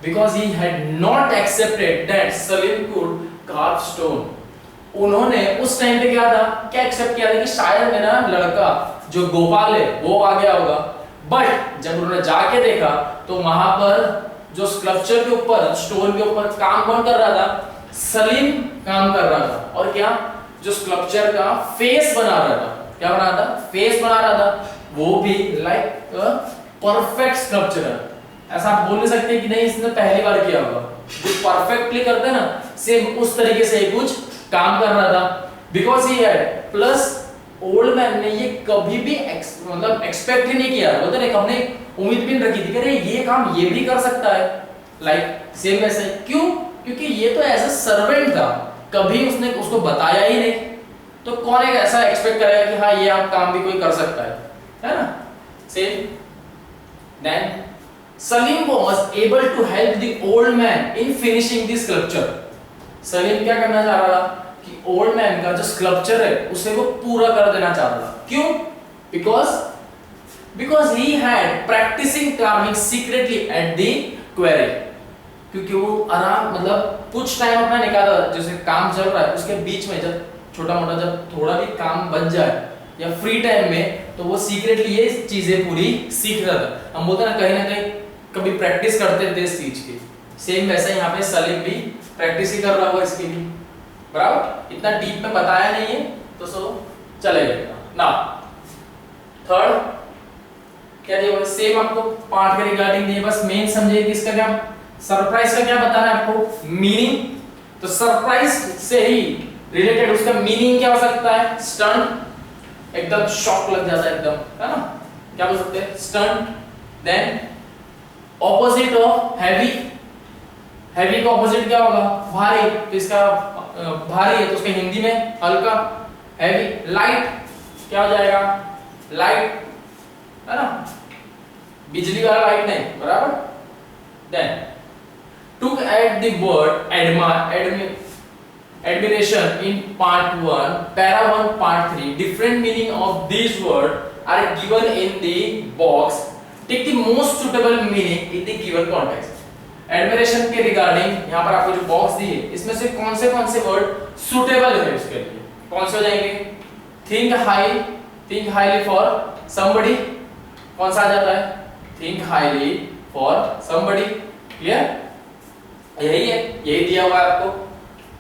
because he had not accepted that Salim could carve stone। उन्होंने उस time पे क्या था, क्या accept किया था कि शायद मेरा लड़का जो गोपाल है वो आ गया होगा, बट जब उन्होंने जाके देखा तो वहां पर जो स्कल्पचर के ऊपर, स्टोन के ऊपर काम कौन कर रहा था? सलीम काम कर रहा था। और क्या? जो स्कल्पचर का फेस बना रहा था। क्या बना रहा था? फेस बना रहा था, वो भी लाइक परफेक्ट स्कल्पचर। ऐसा आप बोल नहीं सकते कि नहीं इसने पहली बार किया होगा। जो परफेक्टली करते हैं ना, सेम उस तरीके से कुछ काम कर रहा था। Because he had, plus old man ने ये कभी भी मतलब एक्सपेक्ट ही नहीं किया, बोलते ना हमने उम्मीद भी नहीं रखी थी कि अरे ये काम ये भी कर सकता है। लाइक सेम वैसे। क्यों? क्योंकि ये तो एज अ सर्वेंट था, कभी उसने उसको बताया ही नहीं, तो कौन एक ऐसा एक्सपेक्ट करेगा कि हाँ ये आप काम भी कोई कर सकता है ना? Same. Then Salim was able to help the old man in finishing the sculpture। Salim क्या करना चाह रहा था कि ओल्ड मैन का जो स्कल्पचर है उसे वो पूरा कर देना चाह रहा था। क्यों? because he had practicing carving secretly at the quarry। क्योंकि वो आराम मतलब कुछ टाइम अपना निकाला, जैसे काम चल रहा है उसके बीच में जब छोटा मोटा जब थोड़ा भी काम बन जाए या फ्री टाइम में, तो वो सीक्रेटली ये चीजें पूरी सीख रहा था। हम बोलते हैं ना कहीं कभी प्रैक्टिस करते थे इस चीज की। सेम वैसा यहाँ पे सलीम भी प्रैक्टिस ही कर रहा होगा इसके लिए। बराबर? इतना डीप में बताया नहीं है तो सो चलेगा ना। थर्ड क्या दिया? सेम आपको पार्ट के रिगार्डिंग दिए, बस मेन समझिए कि इसका क्या, सरप्राइज का क्या बताना है आपको, मीनिंग। तो सरप्राइज से ही रिलेटेड उसका मीनिंग क्या हो सकता है? स्टन, एकदम शॉक लग जाता है एकदम, है ना? क्या बोल सकते हैं? Stun. Then opposite of heavy, heavy का ऑपोजिट क्या होगा? भारी। तो इसका भारी है तो उसके हिंदी में हल्का, हैवी। लाइट क्या हो जाएगा? लाइट, है ना? बिजली वाला लाइट नहीं, बराबर? Then took at the word admiration in part 1, para 1 part 3, different meaning of these words are given in the box, take the most suitable meaning in the given context। Admiration के regarding यहाँ पर आपको जो box दी है इसमें से कौन से वर्ड सुटेबल है उसके लिए, कौन से हो जाएंगे? थिंक हाईली फॉर समबडी, कौन सा आ जाता है? Think highly for somebody. Clear? यही है, यही दिया हुआ है आपको,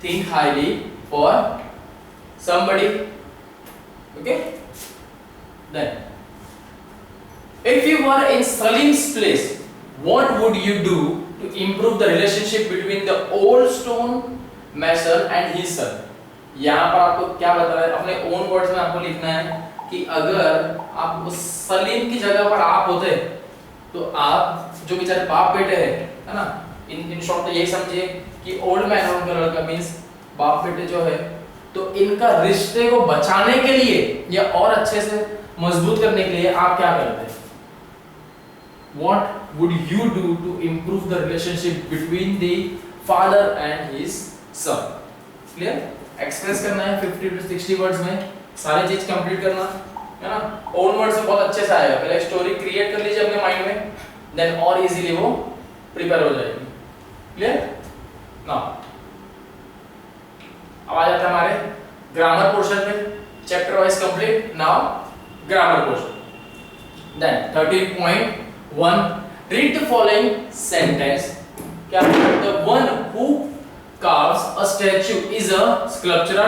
think highly for somebody. Okay? Then if you were in Salim's place, what would you do to improve the relationship between the old stone mason and his son? यहाँ पर आपको क्या बता रहा है, अपने ओन वर्ड्स में आपको लिखना है कि अगर आप उस सलीम की जगह पर आप होते तो आप जो बेचारे बाप बेटे है ना, इन शॉर्ट तो यही समझिए कि ओल्ड मैन और उनका लड़का मींस बाप बेटे जो है, तो इनका रिश्ते को बचाने के लिए या और अच्छे से मजबूत करने के लिए आप क्या करते हैं? What would you do to improve the relationship between the father and his son? Clear? Express करना है 50 to 60 वर्ड्स में, सारी चीज कंप्लीट करना है ना। ओन वर्ड्स में बहुत अच्छे से आएगा, पहले स्टोरी क्रिएट कर लीजिए अपने माइंड में, देन और इजीली वो प्रिपेयर हो जाएगी। क्लियर? नाउ अब आ जाता है हमारे ग्रामर पोर्शन पे, chapter wise complete. Now grammar portion. Then 13.1 read the following sentence। क्या? The one who carves a statue is a sculptor।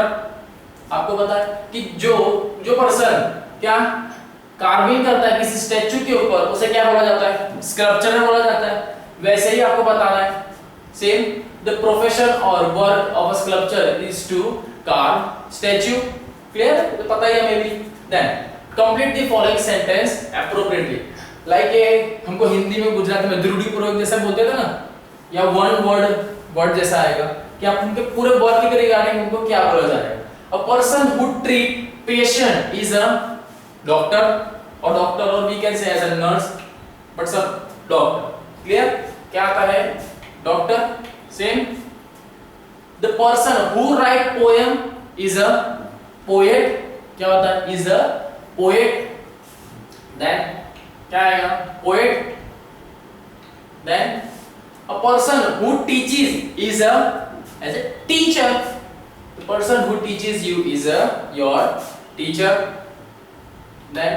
आपको पता है कि जो पर्सन क्या कार्विंग करता है किसी स्टैचू के ऊपर, उसे क्या बोला जाता है? स्कल्पचर बोला जाता है। वैसे ही आपको बताना है सेम, द प्रोफेशन और work of a sculpture is to carve statue. Clear? तो पता ही है may be. Then complete the following sentence appropriately. Like हमको हिंदी में गुजराती में द्रुढ़ी पूर्वक जैसा बोलते थे ना, या वन वर्ड जैसा आएगा कि आप उनके पूरे वर्क के रिगार्डिंग उनको क्या बोला जाएगा। A person who treat patient is a doctor, और we can say as a nurse, but sir doctor. Clear? क्या आता है? Doctor. Same, the person who write poem is a poet. क्या होता है? Is a poet. देन क्या आएगा? Poet. Then a person who teaches is as a teacher. The person who teaches you is your teacher. Then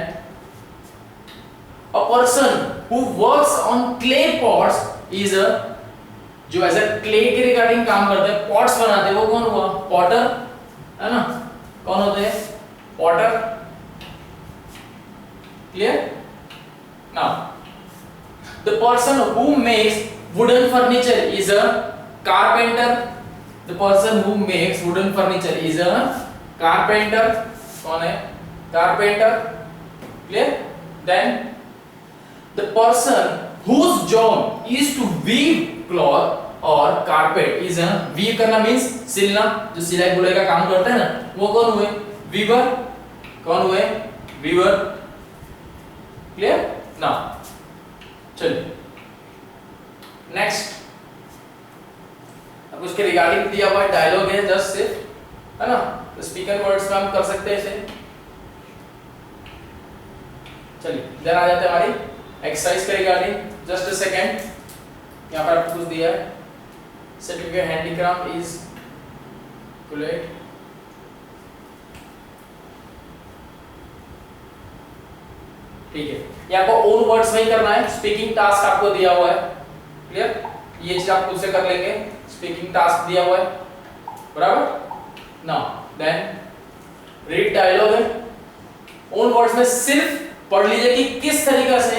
a person who works on clay pots is जो ऐसे clay के regarding काम करते हैं, pots बनाते हैं, वो कौन हुआ? पॉटर, है ना? कौन होते हैं? Potter. Clear? Now the person who makes wooden furniture is a carpenter. The person who makes wooden furniture is a carpenter. कौन है? Carpenter. Clear? Then the person whose job is to weave cloth or carpet is a weave करना means सिलना, जो सिलाई बुनाई का काम करते हैं ना, वो कौन हुए? weaver. कौन हुए? weaver. Clear? Now चलिए नेक्स्ट, अब उसके रिगार्डिंग दिया हुआ डायलॉग है जस्ट सिर्फ, है ना? तो स्पीकर वर्ड्स में हम कर सकते हैं इसे। चलिए इधर आ जाते हैं हमारी एक्सरसाइज के रिगार्डिंग। जस्ट अ सेकेंड, यहाँ पर आपको कुछ दिया है, सर्टिफिकेट हैंडीक्राफ्ट इज कुलेट। ठीक है, ये आपको ओन वर्ड्स में ही करना है। स्पीकिंग टास्क आपको दिया हुआ है। क्लियर? ये चीज आप खुद से कर लेंगे। स्पीकिंग टास्क दिया हुआ है, बराबर। नाउ देन रीड डायलॉग है। ओन वर्ड्स में सिर्फ पढ़ लीजिए कि किस तरीके से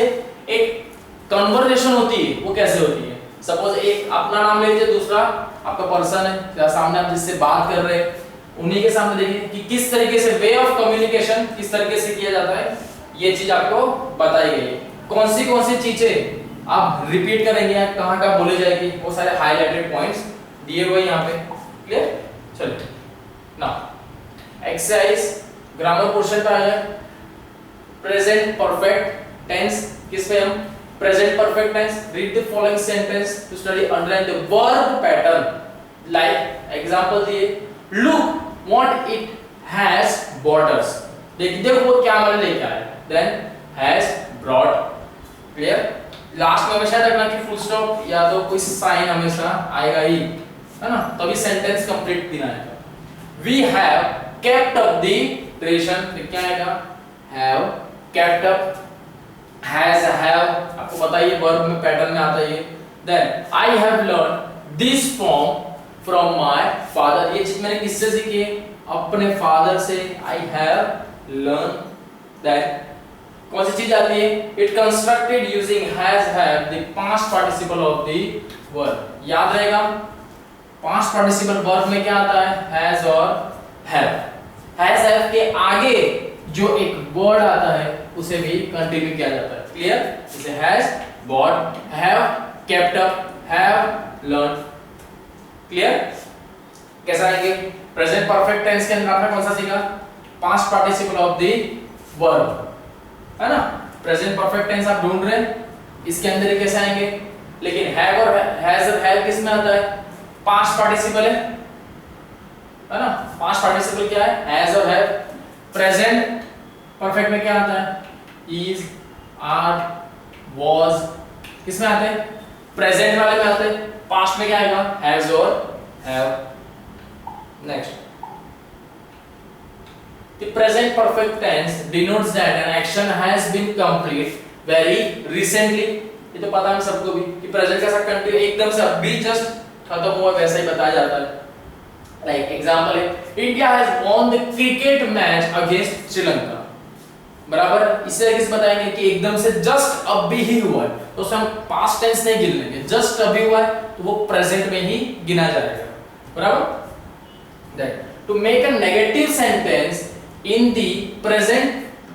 एक कन्वर्सेशन होती है, वो कैसे होती है। सपोज एक अपना नाम ले लीजिए, दूसरा आपका पर्सन है, या सामने आप जिससे बात कर रहे हैं उन्हीं के सामने देखिए कि किस तरीके से वे ऑफ कम्युनिकेशन किस तरीके से किया जाता है। ये चीज आपको बताई गई है। कौन सी चीजें आप रिपीट करेंगे या कहां का बोली जाएगी, वो सारे हाईलाइटेड पॉइंट्स दिए हुए यहाँ पे। क्लियर? चलिए नाउ एक्सरसाइज ग्रामर पोर्शन पे आ जाए। प्रेजेंट परफेक्ट टेंस, किस पे हम? Present perfect tense. Read the following sentence to study underline the verb pattern. Like example दिए, look what it has borders. देखो वो क्या हमारे लेके आया। Then has brought. Clear? Last में हमेशा रखना कि फुल स्टॉप या तो कोई साइन हमेशा आएगा ही, है ना? तभी सेंटेंस कंप्लीट देना है। We have kept up the tradition. क्या आएगा? Have kept up. Has have आपको पता ही वर्ब में पैटर्न में आता है ये। Then I have learn this form from my father. ये चीज मैंने किससे सीखी है? अपने फादर से। I have learn that. कौन सी चीज आती है? It constructed using has have the past participle of the verb. याद रहेगा पास्ट पार्टिसिपल वर्ब में क्या आता है? हैज और हैव। हैज हैव के आगे जो एक वर्ड आता है उसे भी कंटिन्यू किया जाता है। क्लियर? जैसे has bot, have kept up, have learn. Clear? कैसा आएंगे? प्रेजेंट परफेक्ट टेंस के अंदर आपने कौन सा सीखा? Past participle of the verb, है ना? प्रेजेंट परफेक्ट टेंस आप ढूंढ रहे हैं, इसके अंदर ही कैसे आएंगे? लेकिन हैव और हैज और हैव किस में आता है? पास्ट पार्टिसिपल है ना? पास्ट पार्टिसिपल क्या है? हैज और हैव। प्रेजेंट परफेक्ट में क्या आता है? Is, are, was. किस में आते हैं? प्रेजेंट वाले में आते हैं। पास्ट में क्या आएगा? हैज और have. Next, the present perfect tense denotes that an action has been complete very recently। ये तो पता है सबको भी कि प्रेजेंट कैसा कंटिन्यू एकदम से अभी जस्ट खत्म हुआ वैसा ही बताया जाता है। लाइक एग्जांपल है, India has won the cricket match against Sri Lanka. बराबर। इस तरीके से बताएंगे कि एकदम से जस्ट अभी ही हुआ है तो उसे हम पास्ट टेंस नहीं गिन लेंगे, जस्ट अभी हुआ है तो वो प्रेजेंट में ही गिना जाएगा, बराबर। That to make a negative sentence in the present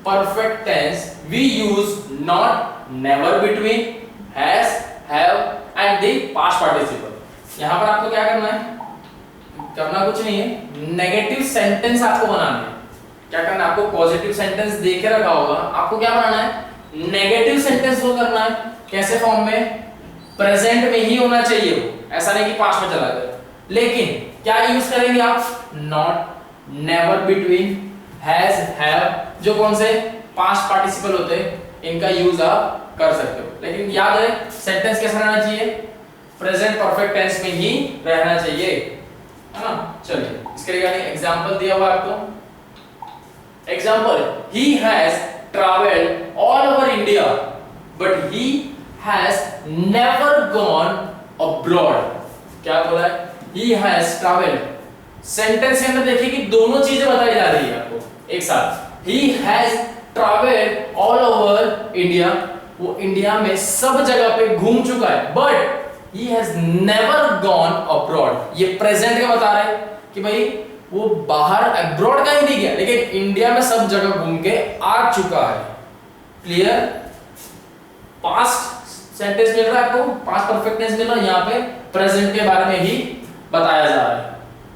perfect tense we use not, never between, has, have and the past participle. यहां पर आपको क्या करना है, करना कुछ नहीं है, नेगेटिव सेंटेंस आपको बनाना है। क्या करना है, आपको पॉजिटिव सेंटेंस देके रखा होगा, आपको क्या बनाना है, नेगेटिव सेंटेंस वो करना है। कैसे फॉर्म में, प्रेजेंट में ही होना चाहिए वो, ऐसा नहीं कि पास्ट में चला गया। लेकिन क्या यूज करेंगे आप, not, never between, has, have, जो कौन से पास्ट पार्टिसिपल होते हैं इनका यूज आप कर सकते हो। लेकिन याद है सेंटेंस कैसा रहना चाहिए, प्रेजेंट परफेक्ट टेंस में ही रहना चाहिए, है ना। चलिए इसके रिगार्डिंग एग्जांपल दिया हुआ है आपको। Example, he has traveled all over India, but he has never gone abroad. क्या बोला है, he has traveled। सेंटेंस के अंदर देखिए कि दोनों चीजें बताई जा रही है आपको एक साथ। he has traveled all over India, वो इंडिया में सब जगह पे घूम चुका है, but he has never gone abroad। ये प्रेजेंट का बता रहा है कि भाई वो बाहर अब्रॉड का ही नहीं गया, लेकिन इंडिया में सब जगह घूम के आ चुका है। क्लियर, पास्ट सेंटेंस मिल रहा है आपको, पास्ट परफेक्ट टेंस मिल रहा है, यहाँ पे प्रेजेंट के बारे में ही बताया जा रहा है।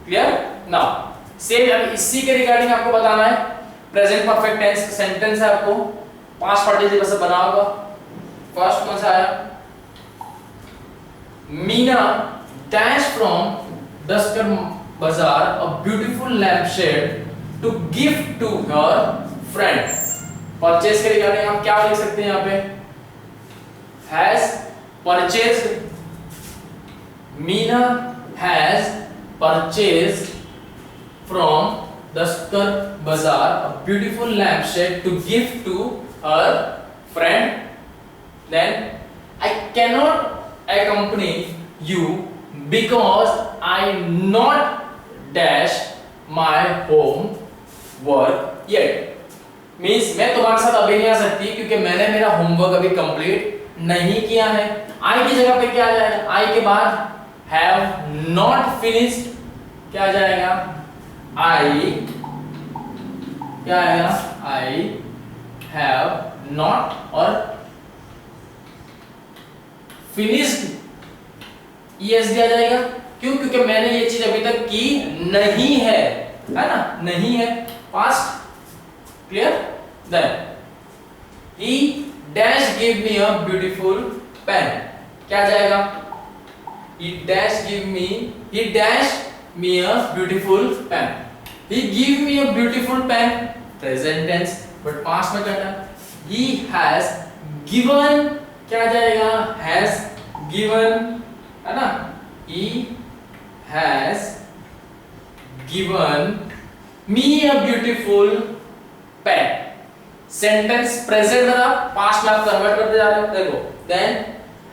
क्लियर, नाउ सेम इसी के रिगार्डिंग आपको बताना है, प्रेजेंट परफेक्ट टेंस सेंटेंस है, आपको पास्ट पार्टिसिपल से बना होगा। फर्स्ट कौन सा आया, मीना डैश फ्रॉम दस्तर बाजार a beautiful lampshade to give to her friend। Purchase के रिगार्डिंग आप क्या लिख सकते हैं यहाँ पे, has purchased, Meena has purchased from दस्तर बाजार a beautiful lampshade to give to her friend। Then I cannot accompany you because I not dash my home work yet। Means मैं तुम्हारे साथ अभी नहीं आ सकती क्योंकि मैंने मेरा होमवर्क अभी कंप्लीट नहीं किया है। आई की जगह पे क्या आ जाएगा, आई के बाद हैव नॉट फिनिश्ड, क्या आ जाएगा, आई, क्या आएगा, आई हैव नॉट और फिनिश्ड यस दिया जाएगा। क्यों, क्योंकि मैंने ये चीज अभी तक की नहीं है ना, नहीं है, past. Clear, then he dash give me a beautiful pen, क्या जाएगा, he dash give me, he dash me a beautiful pen, he give me a beautiful pen, present tense, but past में करना, he has given, क्या जाएगा, has given, है ना, he has given me a beautiful pen। Sentence present में आप past में आप कन्वर्ट करते जा रहे हो। देखो, then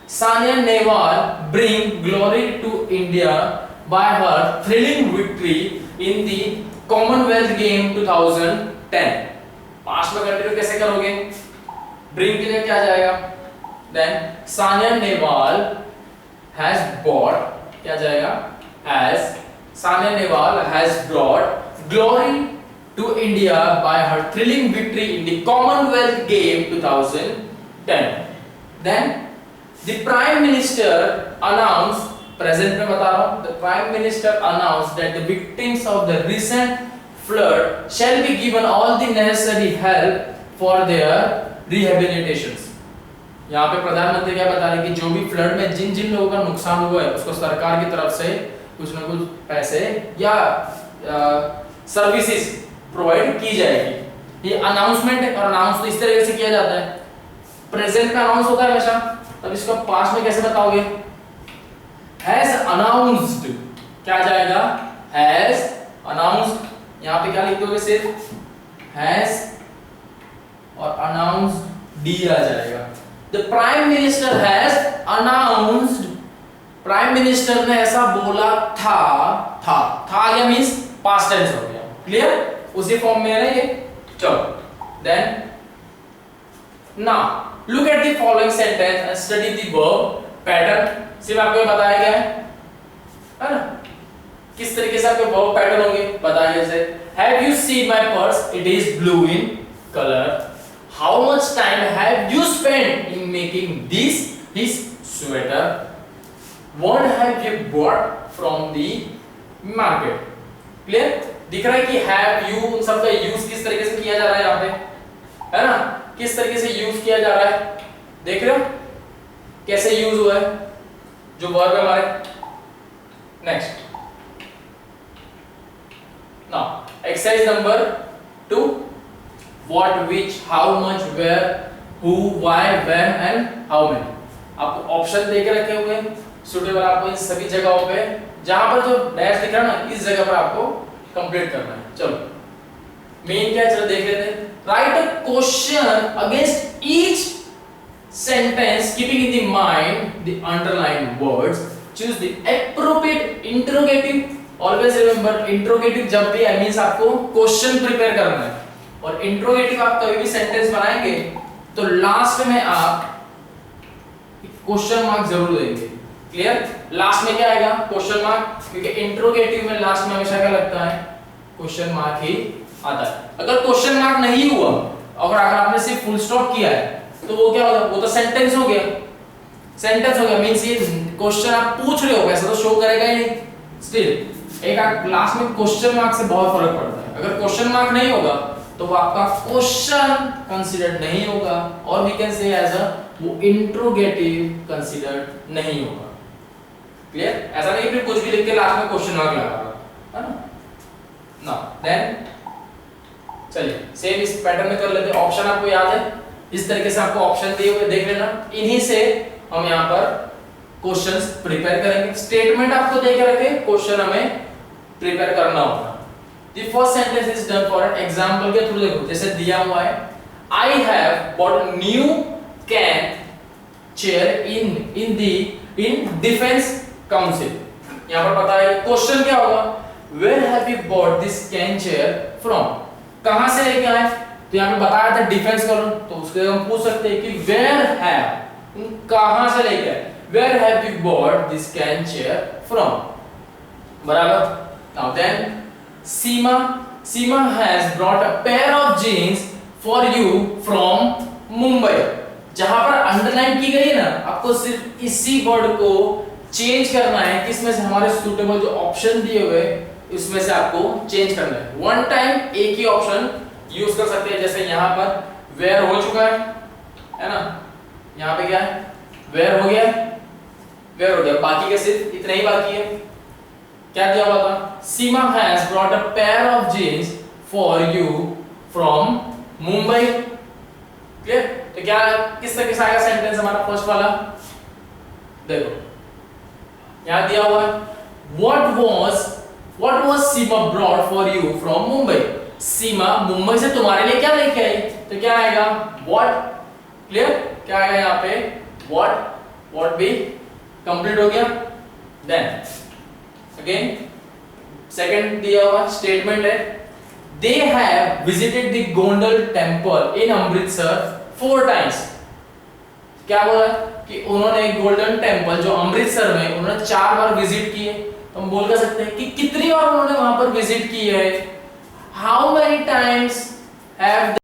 Sania Nehwal bring glory to India by her thrilling victory in the Commonwealth Game 2010। Past में कंटिन्यू कैसे करोगे, bring के लिए क्या जाएगा, then Sania Nehwal has brought, क्या जाएगा, has, Sania Nehwal has brought glory to India by her thrilling victory in the Commonwealth Game 2010। Then the Prime Minister announced, present में बता रहा हूँ, the Prime Minister announced that the victims of the recent flood shall be given all the necessary help for their rehabilitations। यहाँ पे प्रधानमंत्री क्या बता रहे हैं कि जो भी फ्लड में जिन जिन लोगों का नुकसान हुआ है उसको सरकार की तरफ से कुछ न कुछ पैसे या सर्विसेज प्रोवाइड की जाएगी। ये अनाउंसमेंट है, और अनाउंस तो इस तरीके से किया जाता है, प्रेजेंट में अनाउंस होता है हमेशा, तब इसको पास्ट में कैसे बताओगे, हैज अनाउंस्ड, क्या जाएगा, हैज अनाउंस्ड। यहाँ पे क्या लिख दोगे, सिर्फ हैज और अनाउंस्ड डी आ जाएगा। The Prime Minister has announced, prime minister ने ऐसा बोला था या मींस पास्ट टेंस हो गया। क्लियर, उसी फॉर्म में है ना ये। चलो, then now look at the following sentence and study the verb pattern. सिर्फ आपको बताया गया है ना, किस तरीके से आपके वर्ब पैटर्न होंगे बताया जैसे have you seen my purse, it is blue in colour. How much time have you spent in making this his sweater. What have you bought from the market. Clear दिख रहा है कि have you उन सब का use किस तरीके से किया जा रहा है यहाँ पे, है ना, किस तरीके से यूज किया जा रहा है, देख रहे हो कैसे यूज हुआ है जो वर्ब है हमारे। Next now exercise number 2 what, which, how much, where, who, why, when and how many. आपको ऑप्शन देके रखे हुए हैं सुटेबल, आपको इन सभी जगहों पे जहां पर जो डैश दिख रहा है ना इस जगह पर आपको कंप्लीट करना है। चलो मेन क्या है चलो देख लेते हैं। Right a question against each sentence keeping in the mind the underlined words. Choose the appropriate interrogative. Always remember interrogative जब भी I means आपको क्वेश्चन प्रिपेयर करना है, और इंट्रोगेटिव आप कभी भी सेंटेंस बनाएंगे तो लास्ट में आप क्वेश्चन मार्क जरूर देंगे। क्लियर, लास्ट में क्या आएगा क्वेश्चन मार्क, क्योंकि इंट्रोगेटिव में लास्ट में हमेशा क्या लगता है क्वेश्चन मार्क ही आता है। अगर क्वेश्चन मार्क नहीं हुआ और अगर आपने सिर्फ फुल स्टॉप किया है तो वो क्या होगा, वो तो सेंटेंस हो गया, सेंटेंस हो गया मींस ये क्वेश्चन आप पूछ रहे हो वैसे तो शो करेगा ही नहीं। स्टिल एक आप क्लास में क्वेश्चन मार्क से बहुत फर्क पड़ता है। अगर क्वेश्चन मार्क नहीं होगा तो वो आपका क्वेश्चन कंसीडर्ड नहीं होगा, और we can say as a वो इंट्रोगेटिव कंसीडर्ड नहीं होगा। क्लियर, ऐसा नहीं फिर कुछ भी लिख के लास्ट में क्वेश्चन मार्क लगा, है ना। नाउ देन चलिए सेम इस पैटर्न में कर लेते हैं। ऑप्शन आपको याद है, इस तरीके से आपको ऑप्शन दिए हुए देख लेना, इन्हीं से हम यहाँ पर क्वेश्चंस प्रिपेयर करेंगे। स्टेटमेंट आपको दे के रखे, क्वेश्चन हमें प्रिपेयर करना होगा। The first sentence is done for an example के थ्रू। देखो जैसे दिया हुआ है I have bought new cane chair in defence council. यहाँ पर पता है क्वेश्चन क्या होगा, where have you bought this can chair from, कहां से लेके आए। तो यहाँ पे बताया था डिफेंस कॉलम, तो उसके हम पूछ सकते हैं कि वेयर हैव, कहां से लेके आए, where have you bought this can chair from, बराबर। Now then Seema has brought a pair of jeans for you from Mumbai. जहां पर अंडरलाइन की गई है ना, आपको सिर्फ इसी वर्ड को चेंज करना है, किसमें से हमारे सूटेबल जो ऑप्शन दिए हुए उसमें से आपको चेंज करना है। वन टाइम एक ही ऑप्शन यूज कर सकते हैं। जैसे यहाँ पर वेयर हो चुका है ना, यहाँ पे क्या है वेयर हो गया, वेयर हो गया, बाकी के सिर्फ इतना ही बाकी है। क्या दिया हुआ था, Seema has brought a pair of jeans for you from Mumbai. Clear, तो क्या किस तरीके से आएगा सेंटेंस हमारा फर्स्ट वाला, देखो यहाँ दिया हुआ है what was Seema brought for you from Mumbai. सीमा मुंबई से तुम्हारे लिए क्या लेके आई, तो क्या आएगा what। क्लियर, क्या आएगा यहाँ पे what भी कंप्लीट हो गया। देन अगेन सेकंड दिया हुआ स्टेटमेंट है they have visited the Gondal temple in Amritsar 4 times। क्या बोला कि उन्होंने गोल्डन टेम्पल जो अमृतसर में उन्होंने 4 बार विजिट किए। तो हम बोल कर सकते हैं कि कितनी बार उन्होंने वहां पर विजिट की है, हाउ मेनी टाइम्स हैव